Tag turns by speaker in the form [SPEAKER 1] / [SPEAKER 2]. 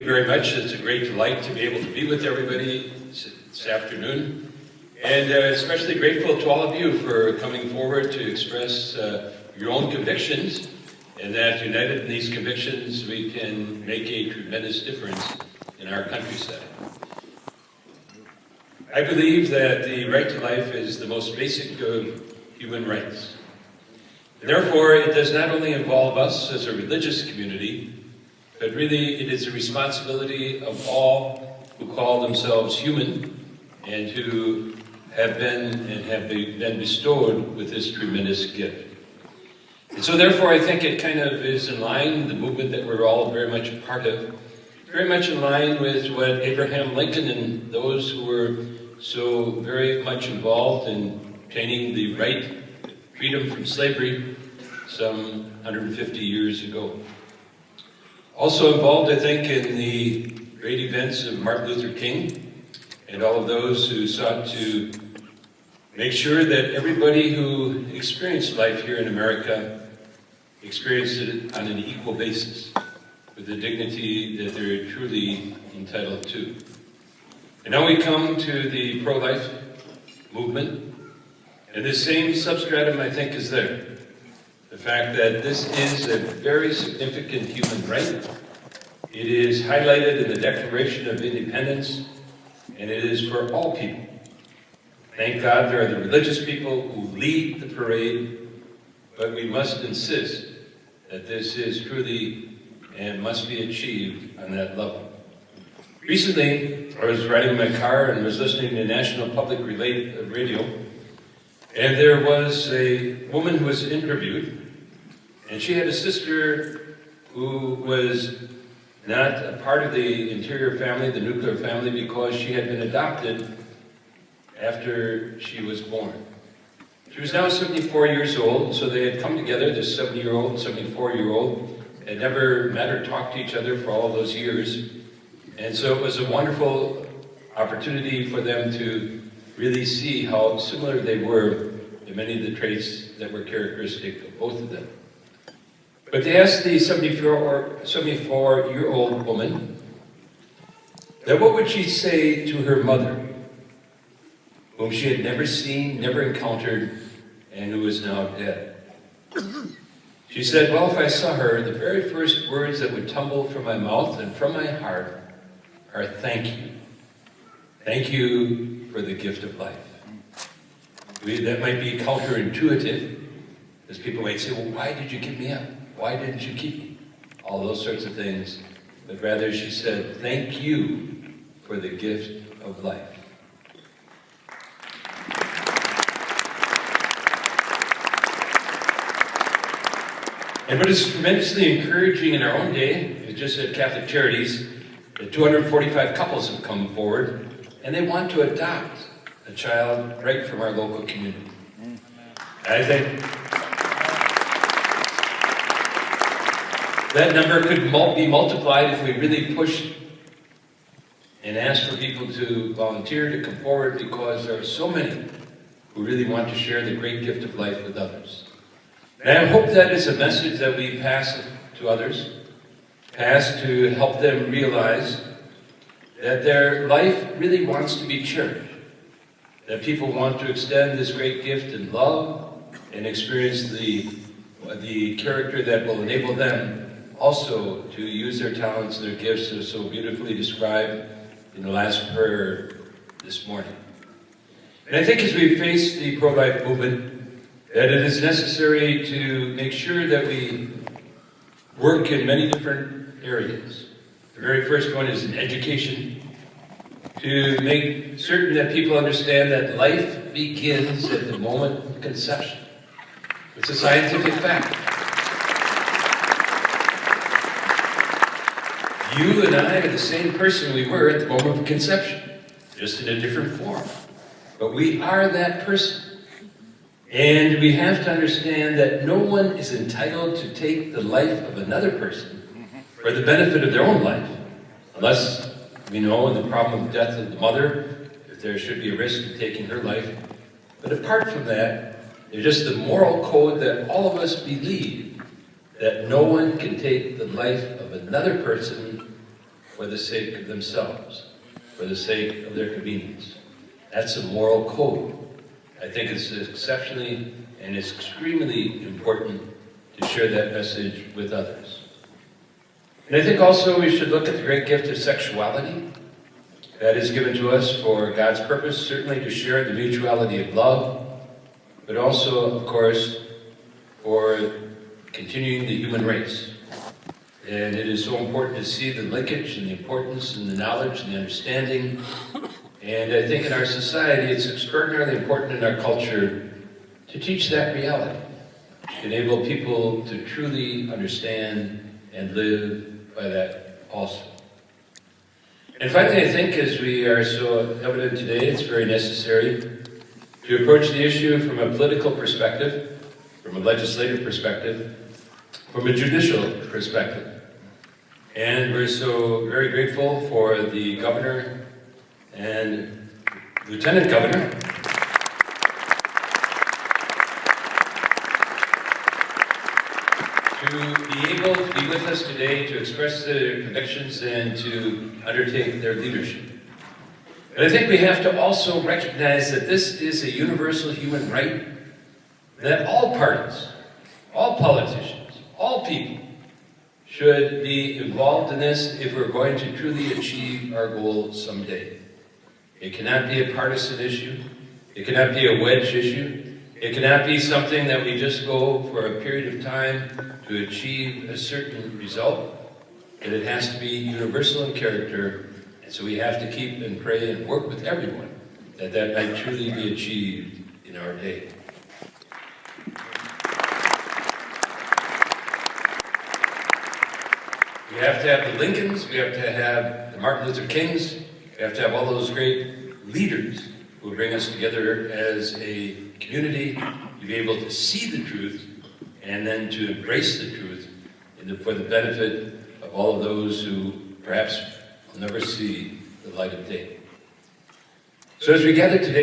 [SPEAKER 1] Very much. It's a great delight to be able to be with everybody this afternoon, and especially grateful to all of you for coming forward to express your own convictions, and that united in these convictions we can make a tremendous difference in our countryside. I believe that the right to life is the most basic of human rights. Therefore, it does not only involve us as a religious community, but really it is a responsibility of all who call themselves human and who have been bestowed with this tremendous gift. And so therefore I think it kind of is in line, the movement that we're all very much a part of, very much in line with what Abraham Lincoln and those who were so very much involved in obtaining the right freedom from slavery some 150 years ago. Also involved, I think, in the great events of Martin Luther King and all of those who sought to make sure that everybody who experienced life here in America experienced it on an equal basis with the dignity that they're truly entitled to. And now we come to the pro-life movement, and this same substratum, I think, is there. The fact that this is a very significant human right. It is highlighted in the Declaration of Independence, and it is for all people. Thank God there are the religious people who lead the parade, but we must insist that this is truly and must be achieved on that level. Recently, I was riding in my car and was listening to National Public Radio, and there was a woman who was interviewed, and she had a sister who was not a part of the interior family, the nuclear family, because she had been adopted after she was born. She was now 74 years old, so they had come together, this 70-year-old, 74-year-old, had never met or talked to each other for all those years. And so it was a wonderful opportunity for them to really see how similar they were in many of the traits that were characteristic of both of them. But they asked the 74-year-old woman that what would she say to her mother, whom she had never seen, never encountered, and who is now dead. She said, well, if I saw her, the very first words that would tumble from my mouth and from my heart are thank you. Thank you for the gift of life. That might be counterintuitive, as people might say, well, why did you give me up? Why didn't you keep me? All those sorts of things. But rather she said, thank you for the gift of life. And what is tremendously encouraging in our own day, we just at Catholic Charities, that 245 couples have come forward, and they want to adopt a child right from our local community. I think that number could be multiplied if we really pushed and asked for people to volunteer to come forward, because there are so many who really want to share the great gift of life with others. And I hope that is a message that we pass to others, pass to help them realize that their life really wants to be cherished, that people want to extend this great gift in love and experience the character that will enable them also to use their talents and their gifts as so beautifully described in the last prayer this morning. And I think as we face the pro-life movement, that it is necessary to make sure that we work in many different areas. The very first one is in education, to make certain that people understand that life begins at the moment of conception. It's a scientific fact. You and I are the same person we were at the moment of conception, just in a different form. But we are that person. And we have to understand that no one is entitled to take the life of another person for the benefit of their own life, unless we know the problem of death of the mother, if there should be a risk of taking her life. But apart from that, there's just the moral code that all of us believe that no one can take the life of another person for the sake of themselves, for the sake of their convenience. That's a moral code. I think it's exceptionally and it's extremely important to share that message with others. And I think also we should look at the great gift of sexuality that is given to us for God's purpose, certainly to share the mutuality of love, but also, of course, for continuing the human race. And it is so important to see the linkage and the importance and the knowledge and the understanding. And I think in our society, it's extraordinarily important in our culture to teach that reality, to enable people to truly understand and live by that also. And finally, I think as we are so evident today, it's very necessary to approach the issue from a political perspective, from a legislative perspective, from a judicial perspective. And we're so very grateful for the governor and lieutenant governor to be able to be with us today to express their convictions and to undertake their leadership. But I think we have to also recognize that this is a universal human right, that all parties, all politicians, all people should be involved in this if we're going to truly achieve our goal someday. It cannot be a partisan issue. It cannot be a wedge issue. It cannot be something that we just go for a period of time to achieve a certain result. But it has to be universal in character. And so we have to keep and pray and work with everyone that that might truly be achieved in our day. We have to have the Lincolns, we have to have the Martin Luther Kings, we have to have all those great leaders who bring us together as a community to be able to see the truth and then to embrace the truth for the benefit of all of those who perhaps will never see the light of day. So as we gather today,